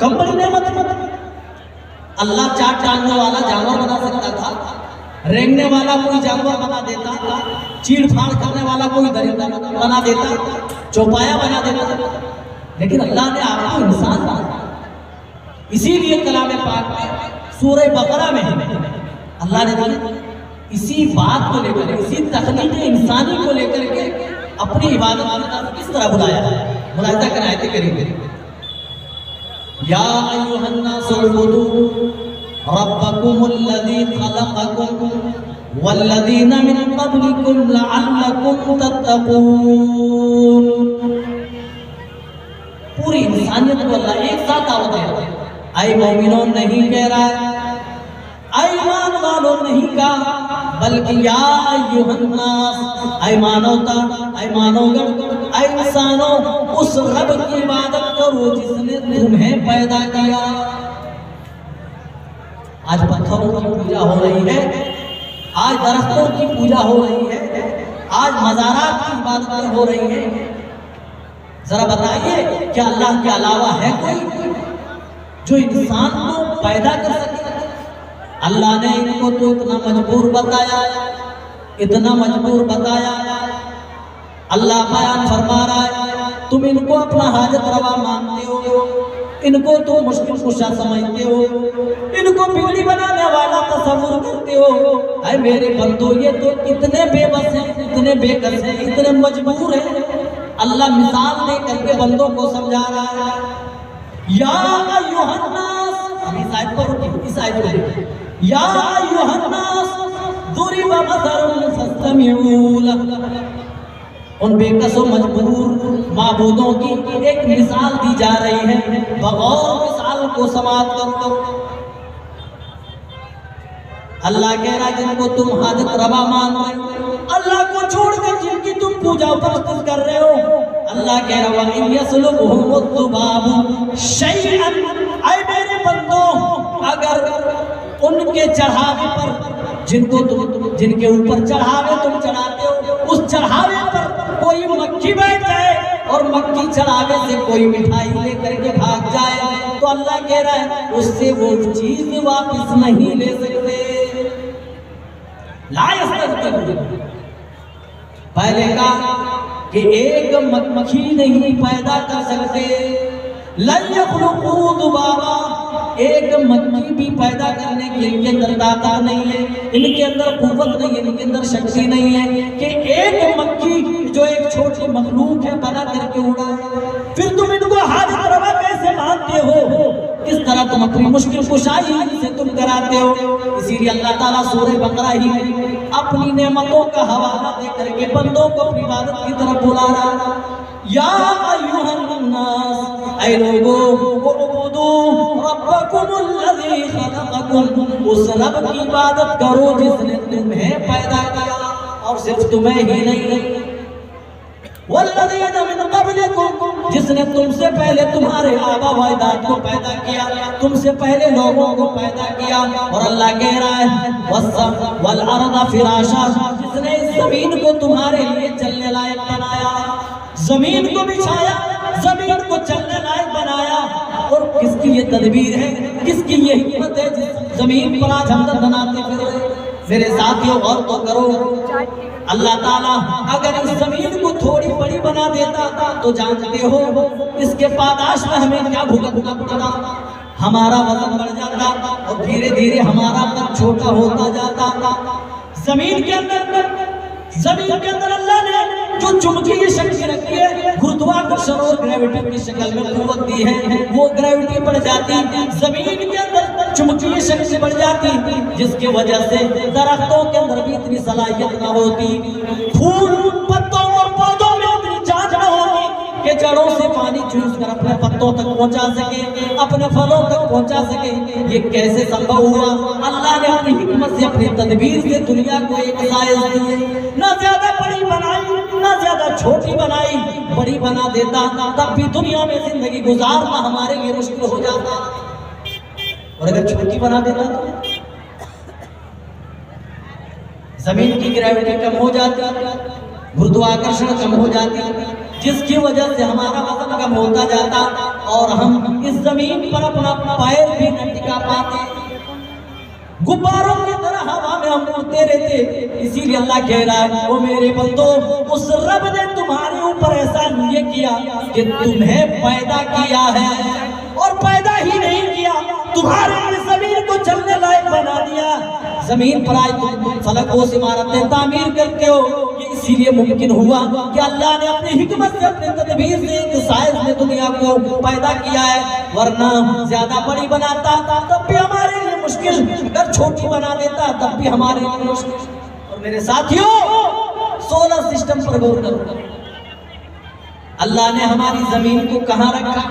कम बड़ी नेमत है। अल्लाह 4 टांगों वाला जानवर बना सकता था, रेंगने वाला कोई जानवर बना देता, चीड़ फाड़ करने वाला कोई दरिंदा बना देता, चौपाया बना देता, लेकिन अल्लाह ने आपको इंसान बना। इसीलिए कलाम पाक में सूरह बकरा में अल्लाह ने इसी बात को लेकर, इसी तकनीक इंसानी को लेकर के अपनी इबादत की तरफ किस तरह बुलाया है। मुलाहिजा कर आयत करीम, या अय्युहन नासु उबुदू रब्बकुमुल्लज़ी खलक़कुम वल्लज़ीना मिन क़ब्लिकुम लअल्लकुम तत्तक़ून। पूरी इंसानियत को अल्लाह एक साथ दावत दे रहा है। ऐ मोमिनों नहीं कह रहा है, ऐ ईमान वालों नहीं कहा, बल्कि या अय्युहन नास, ऐ मानवता, ऐ मानवगण, ऐ इंसानों, उस रब की इबादत करो जिसने तुम्हें पैदा किया। आज पत्थरों की पूजा हो रही है, आज दरख्तों की पूजा हो रही है, आज मज़ारात की इबादत हो रही है। जरा बताइए, क्या अल्लाह के अलावा है कोई जो इंसान को पैदा कर सके? अल्लाह ने इनको तो इतना मजबूर बताया, इतना मजबूर बताया। अल्लाह बयान फरमा रहा है, तुम इनको अपना हाजत रवा मानते हो, इनको तो मुश्किल कुशा समझते हो, इनको बिगड़ी बनाने वाला तस्वुर करते हो। अरे मेरे बंदो, ये तो इतने बेबस हैं, इतने बेकस हैं, इतने मजबूर हैं। अल्लाह मिसाल दे करके बंदों को समझा रहा है। या अय्युहन नास, इस आयत पर रुकिए, इस आयत पर, या अय्युहन नास दुरिबा मसलुन फस्तमिऊ लह। उन बेकस और मजबूर माबूदों की एक मिसाल दी जा रही है, बगौर मिसाल को समाप्त करो। अल्लाह कह रहा है, जिनको तुम हाजत रवा मान रहे हो, अल्लाह को छोड़कर जिनकी तुम पूजा उपस्थित कर रहे हो, अल्लाह कह रहा है, यस्लुबुहुमुद्दुबाबु शैअन, ऐ मेरे बंदों, अगर उनके चढ़ावे पर, जिनको तुम, जिनके ऊपर चढ़ावे तुम चढ़ाते हो, उस चढ़ावे पर कोई मक्खी बैठ जाए और मक्खी चढ़ावे से कोई मिठाई लेकर के भाग जाए, तो अल्लाह कह रहा है उससे वो चीज वापस नहीं ले सकते। पहले कहा कि एक मक्खी नहीं पैदा कर सकते, लन यखलुकू दुबाबा, एक मक्खी भी पैदा करने के इनके अंदर ताकत नहीं है, इनके अंदर कुव्वत नहीं है, इनके अंदर शक्ति नहीं है कि एक मक्खी जो एक छोटी मखलूक है बना करके उड़ाए। फिर तुम इनको हाजिर रवा कैसे मानते हो? किस तरह तुम अपनी मुश्किल कुशाई से तुम कराते हो? इसीलिए अल्लाह ताला सूरह बकरा ही में अपनी नेमतों का हवाला दे करके बंदों को अपनी इबादत की तरफ बुला रहा है। या अय्युहन नास, ऐ लोगों, उबुदू रब्बकुमुल्लज़ी खलक़कुम, उस रब की इबादत करो जिसने तुम्हें पैदा किया, और सिर्फ तुम्हें ही नहीं, वल्लज़ीना मिन क़ब्लिकुम, जिसने तुमसे पहले तुम्हारे आबा व अजदाद को पैदा किया, तुमसे पहले लोगों को पैदा किया। और अल्लाह कह रहा है वल अर्द फिराशा, जिसने इस जमीन को तुम्हारे लिए चलने लायक बनाया, जमीन को बिछाया, जमीन को चलने लायक बनाया। और किसकी ये तदबीर है, किसकी ये हिम्मत है जिस जमीन पर आज हम बनाते फिर? मेरे साथियों गौर तो करो, अल्लाह ताला अगर इस जमीन को थोड़ी बड़ी बना देता तो जानते हो इसके पादाश में हमें क्या भुगतना पड़ता? हमारा वजन बढ़ जाता और धीरे धीरे हमारा कद छोटा होता जाता। जमीन के अंदर अल्लाह ने जो चुंबकीय शक्ति रखी है, गुरुत्वाकर्षण और ग्रेविटी की शक्ल में कुव्वत दी है, वो ग्रेविटी बढ़ जाती, जमीन के अंदर चुंबकीय शक्ति बढ़ जाती, जिसकी वजह से दरख्तों के अंदर भी इतनी सलाहियत न होती, फूल पत्तों और पौधों में इतनी जांच न होती कि जड़ों से पानी चूस कर अपने पत्तों तक पहुंचा सके, अपने फलों तक पहुंचा सके। ये कैसे संभव हुआ? अल्लाह ने अपनी हिकमत से, अपनी तदबीर से दुनिया को एक साइज दी, न ज्यादा बड़ी बनाई न ज्यादा छोटी बनाई। बड़ी बना देता तब भी दुनिया में जिंदगी गुजारना हमारे लिए मुश्किल हो जाता, और अगर छोटी बना देता तो जमीन की ग्रेविटी कम हो जाती, गुरुत्वाकर्षण कम हो जाती, जिसकी वजह से हमारा वजन कम होता जाता और हम इस जमीन पर अपना पैर भी न टिका पाते, गुब्बारों की तरह हवा में हम उड़ते रहते। इसीलिए अल्लाह कह रहा है, ओ मेरे बंदो, उस रब ने तुम्हारे ऊपर ऐसा ये किया कि तुम्हें पैदा किया है, और पैदा ही नहीं किया, तुम्हारे जमीन को चलने लायक बना दिया। जमीन पर आज तुम फलकों से इमारतें तामीर करते हो, ये इसीलिए मुमकिन हुआ कि अल्लाह ने अपनी हिकमत से, अपनी तदबीर से एक साइज में दुनिया को पैदा किया है। वरना ज्यादा बड़ी बनाता तब भी हमारे लिए मुश्किल, अगर छोटी बना देता तब भी हमारे लिए मुश्किल। और मेरे साथियों, सोलर सिस्टम पर गौर करो, अल्लाह ने हमारी जमीन को कहाँ रखा?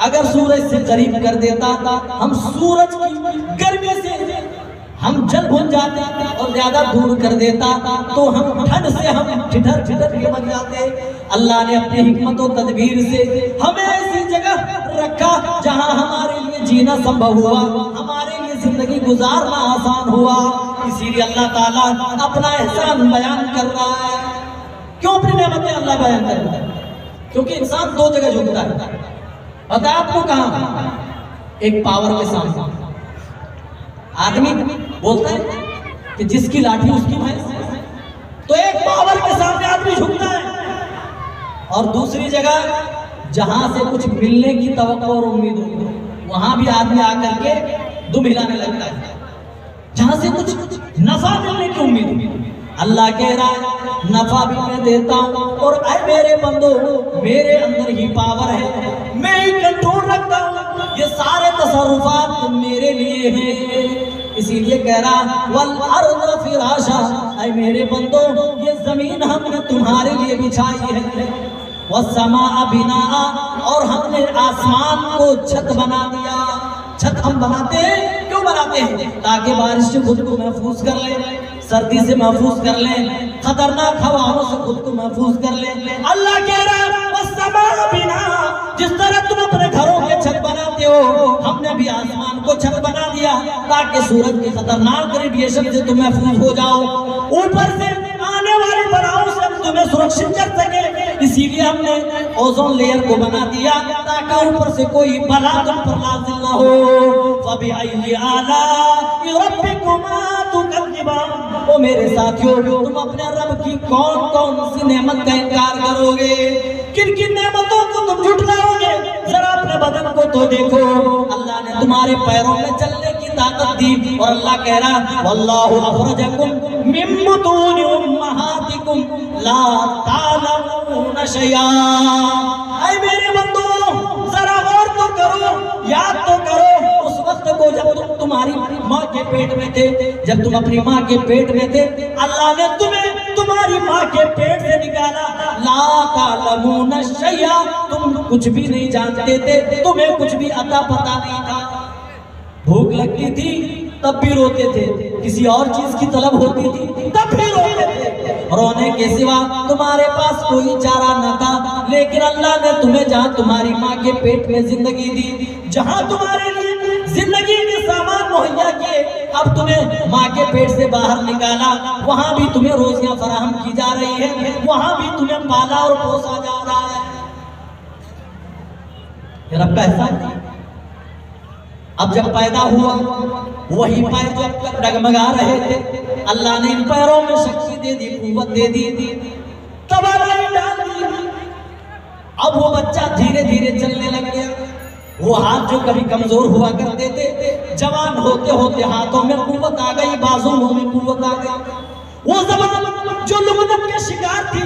अगर सूरज से करीब कर देता, हम सूरज की गर्मी से हम जल भुन जाते, और ज्यादा दूर कर देता तो हम ठंड से हम ठिठर ठिठर के बन जाते। अल्लाह ने अपनी हिकमत और तदबीर से हमें ऐसी जगह रखा जहां हमारे लिए जीना संभव हुआ, हमारे लिए जिंदगी गुजारना आसान हुआ। इसीलिए अल्लाह ताला अपना एहसान बयान कर रहा है। क्यों अपनी नेमतें अल्लाह बयान कर रहा है? क्योंकि इंसान दो जगह झुकता है। पता है आपको कहां? एक पावर के सामने। आदमी बोलता है कि जिसकी लाठी उसकी भैंस, तो एक पावर के सामने आदमी झुकता है। और दूसरी जगह जहां से कुछ मिलने की तवक्को और उम्मीद हो, वहां भी आदमी आकर के दुम हिलाने लगता है, जहां से कुछ नफा मिलने की उम्मीद हो। अल्लाह कह रहा है, नफा भी मैं देता हूं, और ऐ मेरे बंदो, मेरे अंदर ही पावर है, मैं ही कंट्रोल रखता हूं, ये सारे तसर्रुफात मेरे लिए हैं। इसीलिए कह रहा, वल अर्ज़ फिराशा, ऐ मेरे बंदो, ये जमीन हमने तुम्हारे लिए बिछाई है, वस्समा बिना, और हमने आसमान को छत बना दिया। छत हम बनाते हैं, क्यों बनाते हैं? ताकि बारिश से खुद को महफूज कर ले, सर्दी से महफूज कर ले, खतरनाक हवाओं से खुद को महफूज कर ले। अल्लाह कह रहा है, वस्समा बिना, जिस तरह तुम अपने घरों के छत बनाते हो, हमने भी आसमान को छत बना दिया ताकि सूरज के खतरनाक रेडिएशन से तुम महफूज हो जाओ, ऊपर से आने वाली बलाओं से हम तुम्हें सुरक्षित कर सके। इसीलिए हमने ओजोन लेयर को बना दिया ताकि ऊपर से कोई बला तुम पर नाज़िल ना हो। फबिअय्यि आलाइ रब्बिकुमा तुकज़्ज़िबान, ओ मेरे साथियों, तुम अपने रब की कौन कौन सी नेमत का इनकार करोगे? किन किन नेमतों को तुम झुठलाओगे? जरा अपने बदन को तो देखो। अल्लाह ने तुम्हारे पैरों में चलने की ताकत दी, और अल्लाह कह रहा, वल्लाहु अखरजकुम मिन बुतूनि उम्महातिकुम ला तालमून शैआ। ऐ मेरे बंदो, जरा गौर तो करो, याद तो करो उस वक्त को जब तुम तुम्हारी माँ के पेट में थे, जब तुम अपनी माँ के पेट में थे, अल्लाह ने तुम्हें तुम्हारी माँ के पेट से निकाला। ला तालमून शैआ, तुम कुछ भी नहीं जानते थे, तुम्हें कुछ भी अता पता नहीं था। भूख लगती थी तब भी रोते थे, किसी और चीज की तलब होती थी तब भी रोते थे, रोने के सिवा तुम्हारे पास कोई चारा न था। लेकिन अल्लाह ने तुम्हें जहाँ तुम्हारी माँ के पेट में जिंदगी दी, जहाँ तुम्हारे लिए जिंदगी के सामान मुहैया किए, अब तुम्हें माँ के पेट से बाहर निकाला, वहाँ भी तुम्हें रोजियां फराहम की जा रही है, वहाँ भी तुम्हें पाला और पोसा जा रहा है। रब का एहसान है। अब जब पैदा हुआ, वही पैर जो अब तक डगमगा रहे थे, अल्लाह ने इन पैरों में शक्ति दे दी, कुव्वत दे दी, तवानाई डाल दी। अब वो बच्चा धीरे धीरे चलने लग गया। वो हाथ जो कभी कमजोर हुआ करते थे, जवान होते होते हाथों में कुव्वत आ गई, बाजुओं में कुव्वत आ गई। वो जबान जो लुगनत के शिकार थी,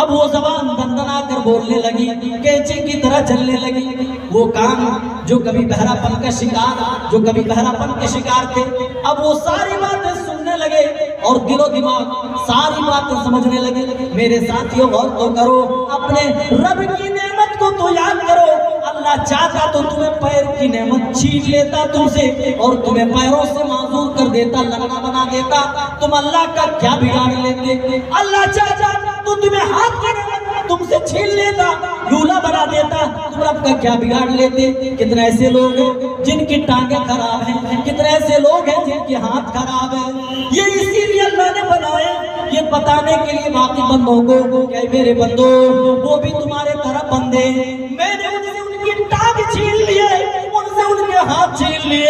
अब वो जबान दंदना कर बोलने लगी, कैंची की तरह चलने लगी। वो कान जो कभी बहरापन का शिकार, जो कभी बहरापन के शिकार थे, अब वो सारी बातें सुनने लगे और दिलो दिमाग सारी बातें समझने लगे। मेरे साथियों, गौर तो करो, अपने रब की नेमत को तो याद करो। अल्लाह चाहता तो तुम्हें पैर की नेमत छीन लेता तुमसे और तुम्हें पैरों से माजूर कर देता, लंगड़ा बना देता, तुम अल्लाह का क्या बिगाड़ लेते। अल्लाह चाहता तो तुम्हें हाथ की नेमत तुमसे छीन लेता, लूला बना देता, तुम रब का क्या बिगाड़ लेते। कितने ऐसे लोग हैं जिनकी टांगे खराब हैं, कितने ऐसे लोग हैं जिनके हाथ खराब है। ये इसीलिए अल्लाह ने बनाए, ये बताने के लिए बाकी बंदों को, क्या मेरे बंदो, वो भी तुम्हारे तरह बंदे, मैंने उनसे उनकी टांग छीन ली है,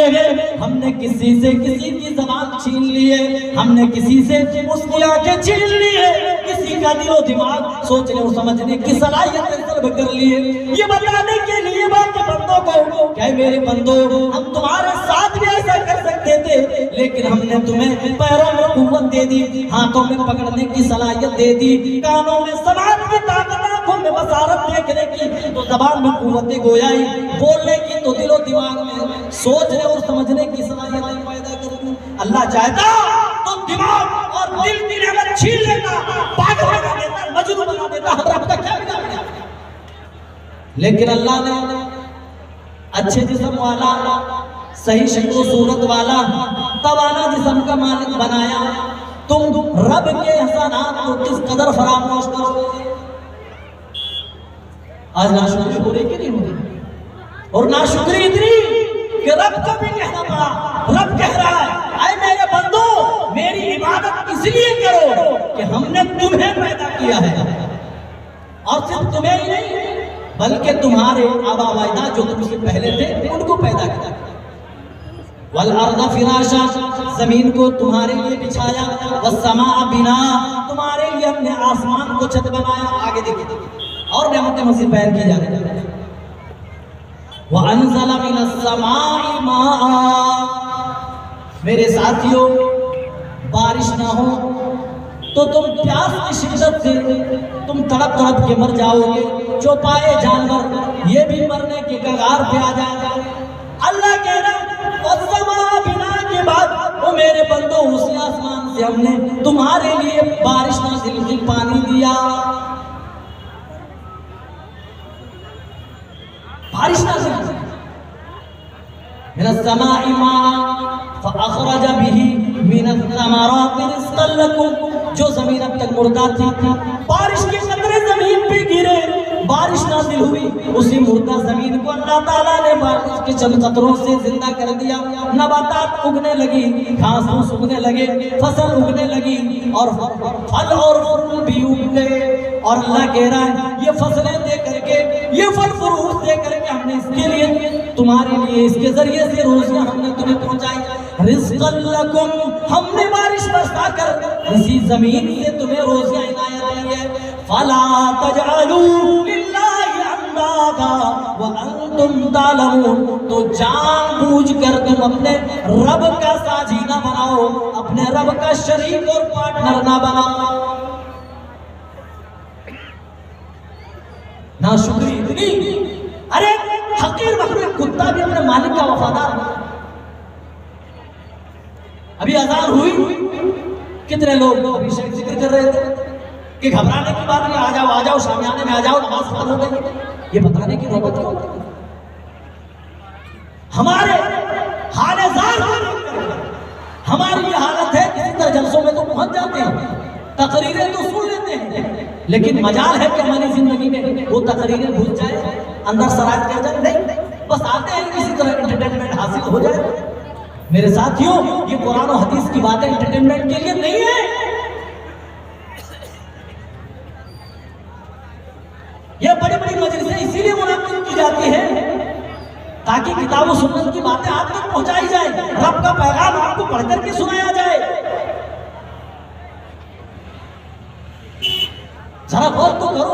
लिए हैं, हमने किसी से किसी की ज़बान छीन ली है, हमने किसी से उसकी आंखें छीन ली है, किसी का दिलो दिमाग सोचने और समझने की सलाहियत सल्ब कर ली है। ये बताने के लिए बाकी बंदों को क्या मेरे बंदो, हम तुम्हारे साथ भी ऐसा कर सकते थे, लेकिन हमने तुम्हें पैरों में कुव्वत दे दी, हाथों में पकड़ने की सलाहियत दे दी, कानों में समाज की ताकत, आंखों में बसारत देखने की, तो जबान में कुव्वत गोयाई, बोलने की तो दिलो दिमाग में सोचने और समझने की सलाहियत पैदा कर दी। अल्लाह चाहता तो दिमाग और दिल की नेमत छीन लेता, पागल बना देता, मजनून बना देता, हमरा आपका क्या बिगाड़, लेकिन अल्लाह ने अच्छे जिस्म वाला, सही शक्ल सूरत वाला, तवाना जिस्म का मालिक बनाया। तुम रब के एहसानात को किस कदर फरामोश करोगे। आज नाशुक्री हो रही कि नहीं हो रही, और नाशुक्री इतनी कि रब को भी कहना पड़ा। रब कह रहा है, आए मेरे बंदो, मेरी इबादत इसलिए करो कि हमने तुम्हें पैदा किया है, और सिर्फ तुम्हें ही नहीं बल्कि तुम्हारे आबा व अजदाद जो तुमसे पहले थे उनको पैदा किया। वल अर्ज़ फिराशा, जमीन को तुम्हारे लिए बिछाया, वस्समा बिना, तुम्हारे लिए हमने आसमान को छत बनाया। आगे देखिए और नेमतें मज़ीद बयान की जा रही है। व अनज़ला मिनस समाई माआ, मेरे साथियों, बारिश ना हो तो तुम प्यास की शिद्दत से तुम तड़प तड़प के मर जाओगे। चौपाए जानवर ये भी मरने के कगार पे आ जाएगा। अल्लाह कह रहा, और समा बिना के बाद ओ मेरे बंदो, उसी आसमान से हमने तुम्हारे लिए बारिश नाज़िल की, पानी दिया, बारिश नाज़िल की। मिनस समाई माअ फअखरज बिही मिनस समाराति रिज़्क़न लकुम, जो जमीन अब तक मुर्दा थी, बारिश के कतरे जमीन पे गिरे, बारिश नाज़िल हुई, उसी मुर्दा जमीन को अल्लाह ताला ने बारिश के चंद कतरों से जिंदा कर दिया। नबातात उगने लगी, घास फूस उगने लगे, फसल उगने लगी, और फल और फूल भी उग गए। और अल्लाह कह रहा है, ये फसलें दे करके, ये फल फ्रूट दे करके हमने इसके लिए, तुम्हारे लिए, इसके जरिए से रोजियां हमने तुम्हें पहुंचाई। रिज़्क़न लकुम, हमने बारिश बरसा कर इसी जमीन से तुम्हें रोजियां इनायत की है। फला तजअलू लिल्लाहि अंदादा व अंतुम तालमून, तो जानबूझ कर तुम अपने रब का साझी ना बनाओ, अपने रब का शरीक और पार्टनर ना बनाओ। नाशुक्री इतनी, अरे हकीर मखलूक कुत्ता भी अपने मालिक का वफादार। अभी अजान हुई, कितने लोग अभी जिक्र कर रहे थे कि घबराने की बात नहीं, आ जाओ आ जाओ, शामियाने में आ जाओ, नमाज फर्ज हो गई। ये बताने की नौबत क्यों? हमारे हाल-ए-ज़ार, हमारी ये हालत है, किसी तरह जलसों में तो पहुंच जाते हैं, तकरीरें तो सुन लेते हैं, लेकिन मजाल है कि हमारी जिंदगी में वो तकरीरें भूल जाए, अंदर सराज कर जाए। नहीं, बस आते हैं किसी तरह एंटरटेनमेंट हासिल हो जाए। मेरे साथियों, ये कुरान और हदीस की बातें एंटरटेनमेंट के लिए नहीं है, ये बड़ी बड़ी मजलिसें इसीलिए मुनाकिद की जाती है ताकि किताब और सुन्नत की बातें आप तक पहुंचाई जाए, रब का पैगाम आपको पढ़ करके सुनाया जाए। जरा गौर तो करो,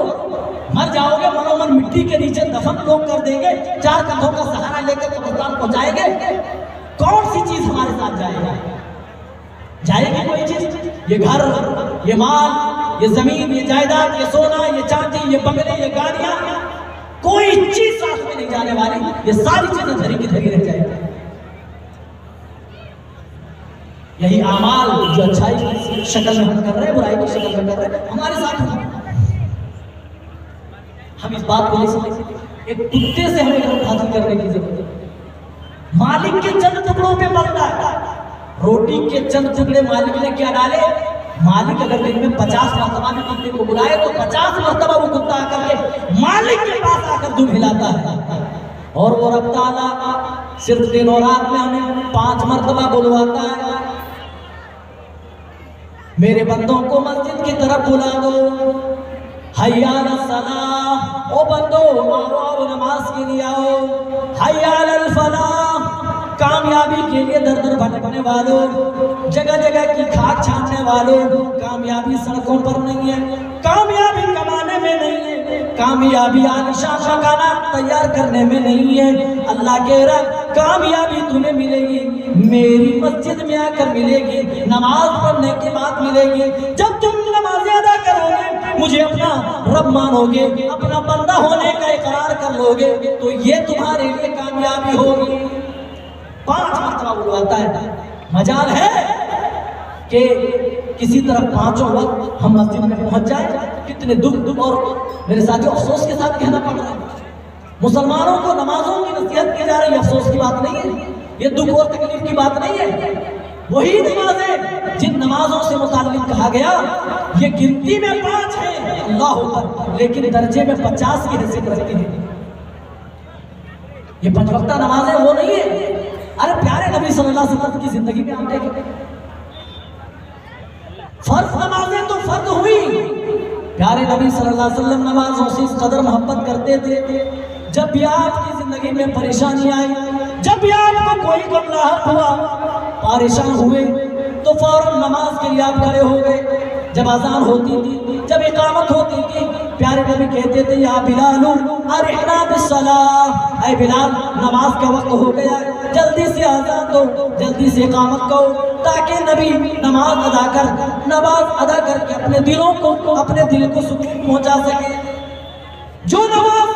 मर जाओगे मनोमन मिट्टी के नीचे दफन लोग कर देंगे, चार कंधों का सहारा लेकर कब्रिस्तान पहुंचाएंगे, कौन सी चीज हमारे साथ जाएगी? जाएगी कोई चीज? ये घर, ये माल, ये जमीन, ये जायदाद, ये सोना, ये चांदी, ये बंगले, ये गाड़ियां, कोई चीज साथ में नहीं जाने वाली। ये सारी चीजें धरी की धरी रह जाएगी। यही आमाल जो अच्छाई की शक्ल में हम कर रहे हैं, बुराई की शक्ल में कर रहे हैं, हमारे साथ होगा। हम इस बात को नहीं समझते। एक कुत्ते से हमें हासिल करने की जरूरत है। मालिक के चंद टुकड़ों पे मरता है, रोटी के चंद टुकड़े मालिक ने क्या डाले? मालिक अगर दिन में 50 मरतबा भी कुत्ते को बुलाए तो 50 मरतबा वो कुत्ता आकर के मालिक के पास आकर दुम हिलाता है। और वो रब ताला सिर्फ दिन और रात में हमें 5 मरतबा बुलवाता है, मेरे बंदों को मस्जिद की तरफ बुला दो, हय्या अलस सलाह, ओ बंदो आओ नमाज के लिए आओ, हय्या अलल फलाह, कामयाब कामयाबी के लिए दर दर भटकने वालों, जगह जगह की खाक छानने वालों, कामयाबी सड़कों पर नहीं है, कामयाबी कमाने में नहीं है, कामयाबी आलिशान मकाना तैयार करने में नहीं है। अल्लाह कह रहा कामयाबी तुम्हें मिलेगी मेरी मस्जिद में आकर मिलेगी, नमाज पढ़ने के बाद मिलेगी। जब तुम नमाज़ अदा करोगे, मुझे अपना रब मानोगे, अपना बंदा होने का इकरार कर लोगे, तो ये तुम्हारे लिए कामयाबी होगी। 5 मरतबा बुलवाता है। मजाल है कि किसी तरह 5 वक्त हम मस्जिद में पहुंच जाए। कितने दुख और मेरे साथियों अफसोस के साथ कहना पड़ रहा है, मुसलमानों को नमाजों की नसीहत की जा रही है। अफसोस की बात नहीं है, ये दुख और तकलीफ की बात नहीं है। वही नमाजें जिन नमाजों से मुताल्लिक कहा गया, ये गिनती में 5 है, अल्लाह अकबर, लेकिन दर्जे में 50 की हैसियत रखती है। ये 5 वक्ता नमाजें वो नहीं है। अरे प्यारे नबी सल्लल्लाहु अलैहि वसल्लम की जिंदगी में आप देखें, फर्ज नमाजें तो फर्ज हुई। प्यारे नबी सल्लल्लाहु अलैहि वसल्लम नमाजों से इस कदर मोहब्बत करते थे, जब भी आपकी जिंदगी में परेशानी आई, जब भी आपको कोई घबराहट हुआ, परेशान हुए, तो फौरन नमाज के लिए आप खड़े हो गए। जब अजान होती थी, जब इकामत होती थी, प्यारे नबी कहते थे या बिलालू अरिहना बिस्सलाह, ऐ बिलाल नमाज का वक्त हो गया, जल्दी से अजान दो, जल्दी से इकामत करो, ताकि नबी नमाज अदा करके अपने दिलों को, अपने दिल को सुकून पहुंचा सके। जो नमाज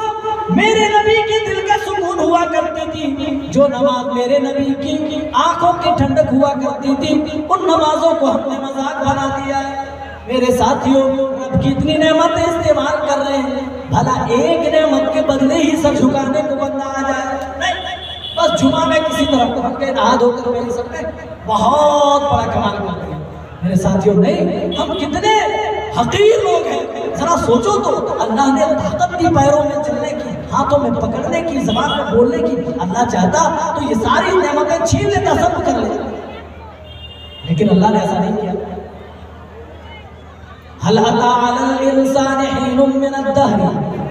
मेरे नबी के दिल का सुकून हुआ करती थी, जो नमाज मेरे नबी की आंखों की ठंडक हुआ करती थी, उन नमाजों को हमने मजाक बना दिया है। मेरे साथियों, रब की इतनी नेमतें इस्तेमाल कर रहे हैं, भला एक नेमत के बदले ही सब झुकाने को बंदा आ जाए? नहीं, बस जुमा में किसी तरफ पहुंच गए, नहा धोकर मेरे सब में बहुत बड़ा कमाल कर दिया। मेरे साथियों, नहीं, हम कितने हकीर लोग हैं। जरा सोचो तो, अल्लाह ने ताकत दी पैरों में चलने की, हाथों में पकड़ने की, ज़बान में बोलने की। अल्लाह चाहता तो ये सारी नेमतें छीन लेता, सब कर लेता, लेकिन अल्लाह ने ऐसा नहीं किया। हल अता अलल इंसानि हिनुम मिनद दहरि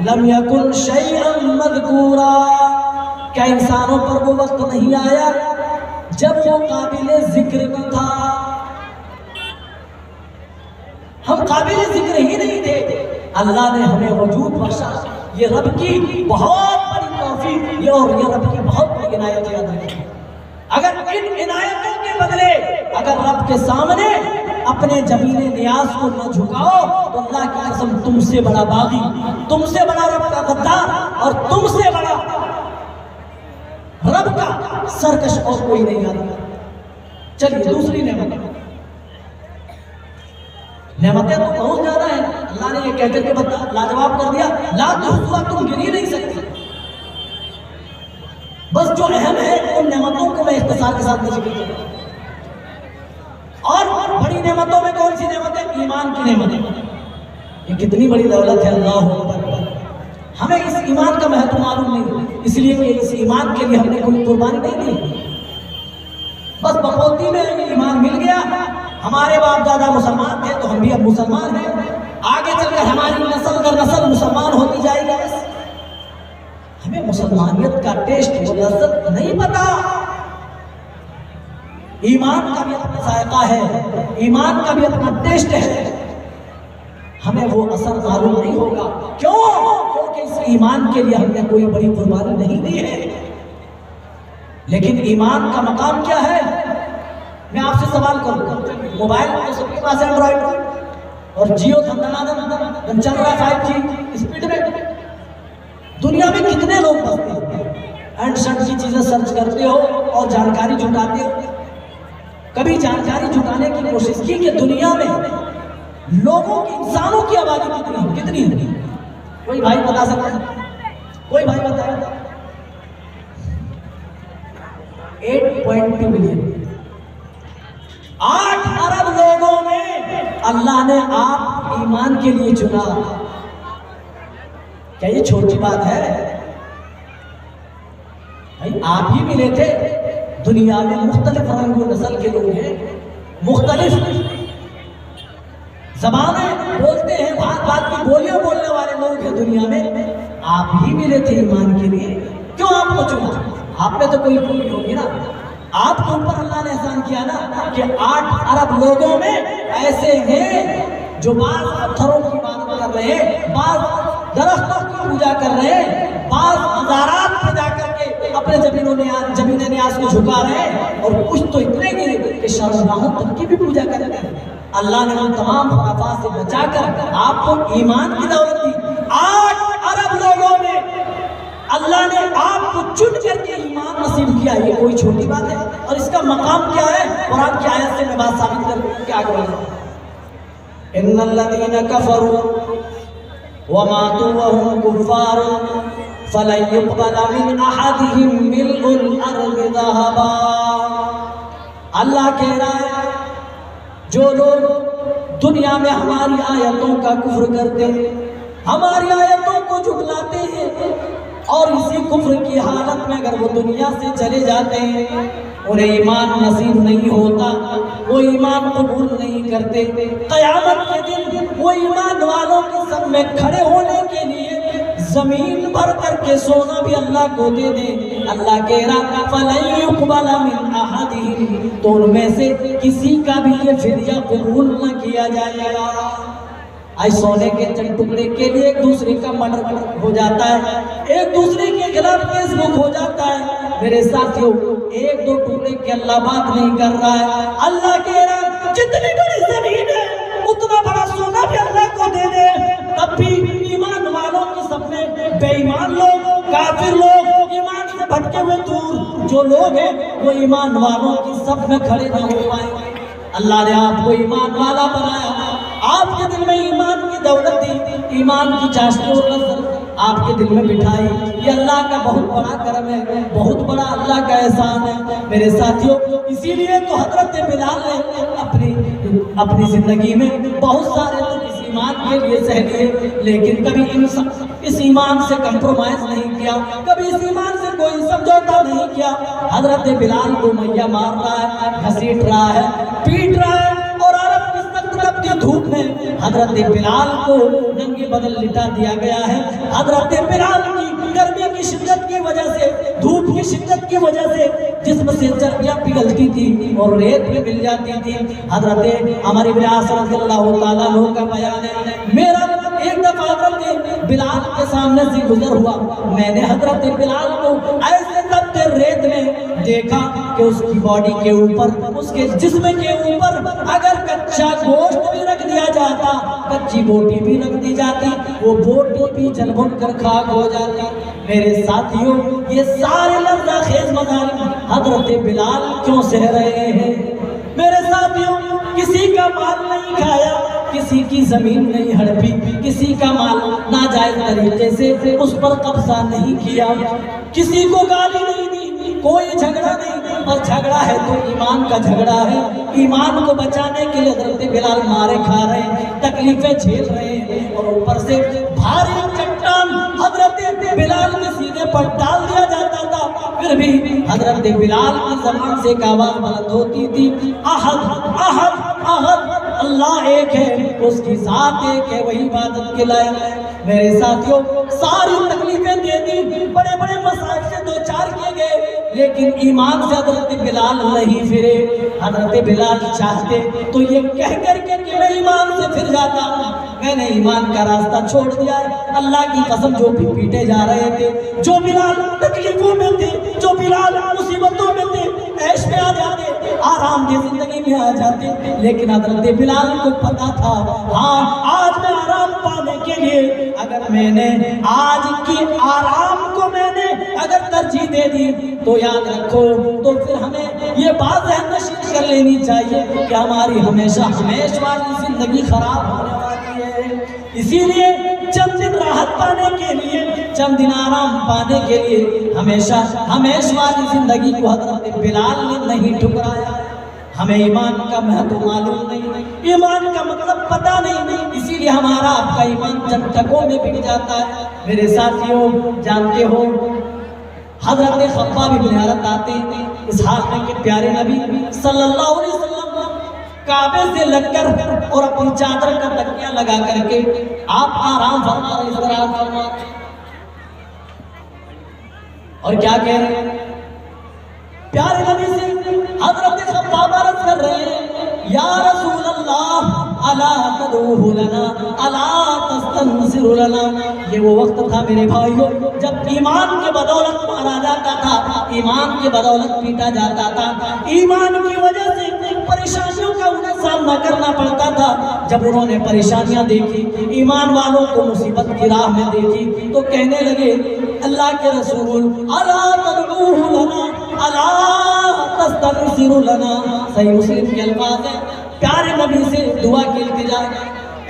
लम यकुन शैअन मज़कूरा, क्या इंसानों पर वो वक्त नहीं आया जब वो काबिले जिक्र न था? हम काबिले जिक्र ही नहीं थे, अल्लाह ने हमें वजूद बख्शा। ये रब की बहुत बड़ी तौफीक, ये रब की बहुत बड़ी इनायत याद रखिए। अगर इन इनायतों के बदले अगर रब के सामने अपने जमीने नियाज को न झुकाओ, तो अल्लाह की कसम तुमसे बड़ा बागी, तुमसे बड़ा रब का गद्दार और तुमसे बड़ा रब का सरकश और कोई नहीं आता। चलिए दूसरी नेमतें तो बहुत ज्यादा है। अल्लाह ने ये कहकर के बता लाजवाब कर दिया, ला तुहसा, तुम गिन ही नहीं सकते। बस जो अहम है उन नेमतों को मैं इख्तिसार के साथ जिक्र करूंगा। और बड़ी नेमतों में कौन सी नेमत है? ईमान की नेमत है। ये कितनी बड़ी दौलत है, अल्लाह अकबर। हमें इस ईमान का महत्व मालूम नहीं, इसलिए कि इस ईमान के लिए हमने कोई कुर्बानी नहीं दी। बस बकौती में ईमान मिल गया, हमारे बाप दादा मुसलमान थे तो हम भी अब मुसलमान हैं, आगे चलकर हमारी नस्ल दर नस्ल मुसलमान होती जाएगी। बस हमें मुसलमानियत का टेस्ट वो लज्जत नहीं पता। ईमान का भी अपना जायका है, ईमान का भी अपना टेस्ट है, हमें वो असर मालूम नहीं होगा। क्यों? क्योंकि इस ईमान के लिए हमने कोई बड़ी कुर्बानी नहीं दी है। लेकिन ईमान का मकाम क्या है? मैं आपसे सवाल करूंगा, मोबाइल तो सबके पास एंड्रॉइड और जियो धंधनादन चल रहा है 5G स्पीड में। दुनिया में कितने लोग बसते हैं, एंड शर्ट की चीजें सर्च करते हो और जानकारी जुटाते हो। कभी जानकारी जुटाने की कोशिश की कि दुनिया में लोगों की, इंसानों की आबादी कितनी है? कोई भाई बता सकता है? कोई भाई बताए? 8.2 मिलियन। 8 अरब लोगों में अल्लाह ने आप ईमान के लिए चुना। क्या ये छोटी बात है? भाई आप ही मिले थे। दुनिया में मुख्तलिफ रंग नस्ल के लोग हैं, मुख्तलिफ ज़बानें बोलते हैं, बात बात की बोलियां बोलने वाले लोग हैं दुनिया में। आप ही मिले थे ईमान के लिए, क्यों आपको चुना? आप में तो कोई भूल होगी ना। आपके ऊपर अल्लाह ने एहसान किया ना कि 8 अरब लोगों में ऐसे हैं जो बाज पत्थरों की इबादत कर रहे हैं, बाज दरख्तों की पूजा कर रहे हैं, बाज मज़ारात पे जाकर के अपने जमीन न्यास को झुका रहे हैं, और कुछ तो इतने गिरे कि शर्मगाहों तक की भी पूजा कर रहे हैं। अल्लाह ने उन तमाम खुराफात से बचाकर आपको ईमान की दौलत दी। 8 अरब लोगों में अल्लाह ने आपको चुन करके ईमान नसीब किया, ये कोई छोटी बात है। और इसका मकाम क्या है, कुरान की आयत से मैं बात साबित कर क्या करूँगा। इन्नल्लज़ीना कफ़रू व मातू व हुम कुफ़्फ़ार फलन युक़बला मिन अहदिहिम मिल्उल अर्ज़ि ज़हबा। अल्लाह कह रहा है जो लोग दुनिया में हमारी आयतों का कुफ्र करते हैं, हमारी आयतों को झुठलाते हैं, और इसी कुफ्र की हालत में अगर वो दुनिया से चले जाते हैं, उन्हें ईमान नसीब नहीं होता, वो ईमान कबूल नहीं करते। क़यामत के दिन वो ईमान वालों के सब में खड़े होने के लिए जमीन भर करके सोना भी अल्लाह को दे दे, अल्लाह कह रहा फलन युक़बला मिन अहदिहिम, तो उनमें से किसी का भी ये फिदिया कबूल न किया जाएगा। आज सोने के चंद टुकड़े के लिए एक दूसरे का मर्डर हो जाता है, एक दूसरे के खिलाफ केस बुक हो जाता है। मेरे साथियों, 1-2 टुकड़े के अल्लाह बात नहीं कर रहा है। अल्लाह कह रहा है जितनी बड़ी जमीन है उतना बड़ा सोना भी अल्लाह को दे दे, तब भी ईमान वालों की सब में बेईमान लोग, काफिर लोग, ईमान से भटके हुए दूर जो लोग हैं, वो ईमान वालों की सब में खड़े ना हो पाए। अल्लाह ने आपको ईमान वाला बनाया, आपके दिल में ईमान की दौलत दी, ईमान की चाशनी और नजर आपके दिल में बिठाई। ये अल्लाह का बहुत बड़ा करम है, बहुत बड़ा अल्लाह का एहसान है। मेरे साथियों, इसीलिए तो हजरत बिलाल ने अपनी जिंदगी में बहुत सारे तो इस ईमान के लिए सह लिए, लेकिन कभी इस ईमान से कंप्रोमाइज नहीं किया, कभी इस ईमान से कोई समझौता नहीं किया। हजरत बिलाल को मैया मार रहा है, घसीट रहा है, पीट रहा है, और अरब की सख्त धूप में हजरत बिलाल को नंगे बदन लिटा दिया गया है। हजरत बिलाल की गर्मी की शिद्दत की वजह से, धूप की शिद्दत की वजह से जिस्म से चर्बियां पिघलती थी और रेत में मिल जाती थी। हजरत अमर इब्न आस रज़ियल्लाहु ताला अन्हु का बयान है, मेरा एक दफा हजरत बिलाल के सामने से गुजर हुआ, मैंने हजरत बिलाल को ऐसे तपते रेत में देखा कि उसकी बॉडी के ऊपर, उसके जिस्म के ऊपर अगर कच्चा गोश्त भी रख दिया जाता, कच्ची बोटी भी रख दी जाती, वो बोटी भी जल भुन कर खाक हो जाती। मेरे साथियों, ये सारे लज़्ज़ाखेज़ मज़ालिम हजरत बिलाल क्यों सह रहे हैं? मेरे साथियों, किसी का माल नहीं खाया, किसी की जमीन नहीं हड़पी, किसी का माल नाजायज तरीके से उस पर कब्जा नहीं किया, किसी को गाली नहीं दी, कोई झगड़ा नहीं। और झगड़ा है तो ईमान का झगड़ा है। ईमान को बचाने के लिए हजरत बिलाल मारे खा रहे हैं, तकलीफें झेल रहे हैं, और ऊपर से भारी चट्टान हजरत बिलाल के सीने पर डाल दिया जाता था, फिर भी हजरत बिलाल की जबान से एक आवाज बुलंद होती थी, अहद अहद अहद, अल्लाह एक है, उसकी जात एक है, वही इबादत के लायक है। मेरे साथियों, सारी तकलीफें दे दी, बड़े बड़े मसाइल से दो चार किए गए, लेकिन ईमान से हजरत बिलाल नहीं फिरे। हजरत बिलाल चाहते तो ये कह करके कि मैं ईमान से फिर जाता हूँ, मैंने ईमान का रास्ता छोड़ दिया है। अल्लाह की कसम, जो भी पीटे जा रहे थे, जो बिलाल तकलीफों में थे, जो बिलाल मुसीबतों में थे, ऐश में आ जाते, आराम की जिंदगी में आ जाते, लेकिन हजरत बिलाल को पता था, हाँ आज मैं आराम पाने के लिए अगर मैंने आज की आराम को मैंने अगर तरजीह दे दी, तो याद रखो, तो फिर हमें ये बात ज़हन-नशीन कर लेनी चाहिए कि हमारी हमेशा वाली जिंदगी खराब होने वाली है। इसीलिए चंद दिन राहत पाने के लिए, चंद दिन आराम पाने के लिए हमेशा वाली जिंदगी को हजरत बिलाल ने नहीं ठुकराया। हमें ईमान का महत्व मालूम नहीं, ईमान का मतलब पता नहीं, इसीलिए हमारा आपका ईमान चंद टकों में बिक जाता है। मेरे साथियों, जानते हो हजरत खब्बाब इब्न अरत आते हैं, इस हाल में कि प्यारे नबी सल्लल्लाहु अलैहि वसल्लम काबे से लगकर और अपनी चादर का तकिया लगा करके आप आराम फरमा रहे, इस्तराहत फरमा रहे, और क्या कह रहे हैं? प्यारे नबी से हजरत खब्बाब अर्ज कर रहे हैं, या रसूल अल्लाह अला तदऊहु लना अला तस्तनसिरु लना। ये वो वक्त था मेरे भाइयों जब ईमान के बदौलत मारा जाता था, ईमान के बदौलत पीटा जाता था, ईमान की वजह से परेशानियों का उन्हें सामना करना पड़ता था। जब उन्होंने परेशानियां देखी, ईमान वालों को मुसीबत की राह में देखी, तो कहने लगे अल्लाह के रसूल अला तदऊहु लना अला तस्तनसिरु लना। सही मुस्लिम के अल्फाज है, प्यारे नबी से दुआ की इल्तिजा,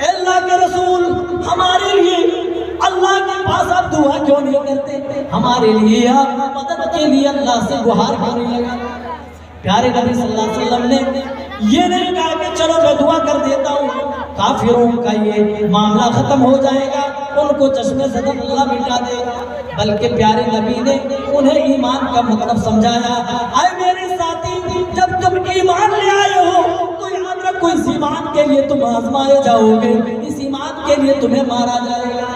अल्लाह के रसूल हमारे लिए अल्लाह के पास आप दुआ क्यों नहीं करते, हमारे लिए आप मदद के लिए अल्लाह से गुहार क्यों नहीं लगा। प्यारे नबी सल्लल्लाहु अलैहि वसल्लम ने ये नहीं कहा कि चलो मैं दुआ कर देता हूँ, काफिरों का ये मामला खत्म हो जाएगा, उनको चश्मे से अल्लाह मिटा देगा, बल्कि प्यारे नबी ने उन्हें ईमान का मतलब समझाया। आए मेरे साथी, जब तुम ईमान ले आए हो तो याद रखो इस ईमान के लिए तुम आजमाए जाओगे, इस ईमान के लिए तुम्हें मारा जाएगा,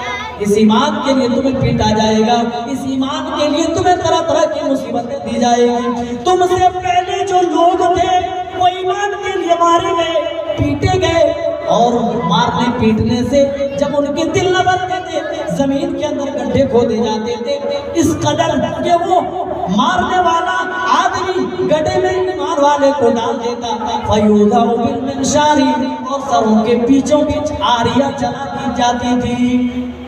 इस ईमान के लिए तुम्हें पीटा जाएगा, इस ईमान के लिए तुम्हें तरह तरह की मुसीबतें दी जाएगी। तुमसे पहले जो लोग थे वो ईमान के लिए मारे गए, पीटे गए, और मारने पीटने से जब उनके दिल न भरते थे, जमीन के अंदर गड्ढे खोदे जाते थे, इस कदर कि वो मारने वाला आदमी गड्ढे में ईमान वाले को डाल देता, फयूदा बिल मिनशारी, और सरों के बीचों बीच आरियां चला दी जाती थी,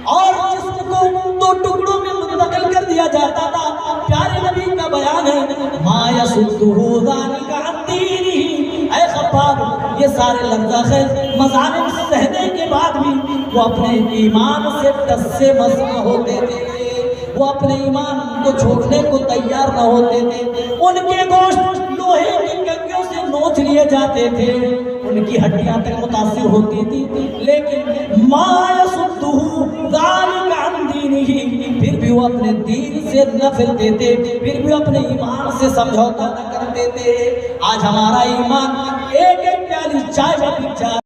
और जिसको दो टुकड़ों में मुंतकिल कर दिया जाता था। प्यारे नबी का बयान है, मा यसुद्दुहु ज़ालिका अन दीनिही। ऐ खब्बाब, ये सारे लफ्ज़ मज़ालिम सहने के बाद भी वो अपने ईमान से टस से मस न होते थे, वो अपने ईमान को छोड़ने को तैयार न होते थे। उनके गोश्त लोहे की कंगियों से नोच लिए जाते थे, उनकी हड्डियां तक मुतासिर होती थी, लेकिन मा यसुद्दुहु ज़ालिका अन दीनिही, फिर भी वो अपने दीन से न फिरते थे, फिर भी अपने ईमान से समझौता न करते थे। आज हमारा ईमान एक एक प्याली चाय में बिक जाए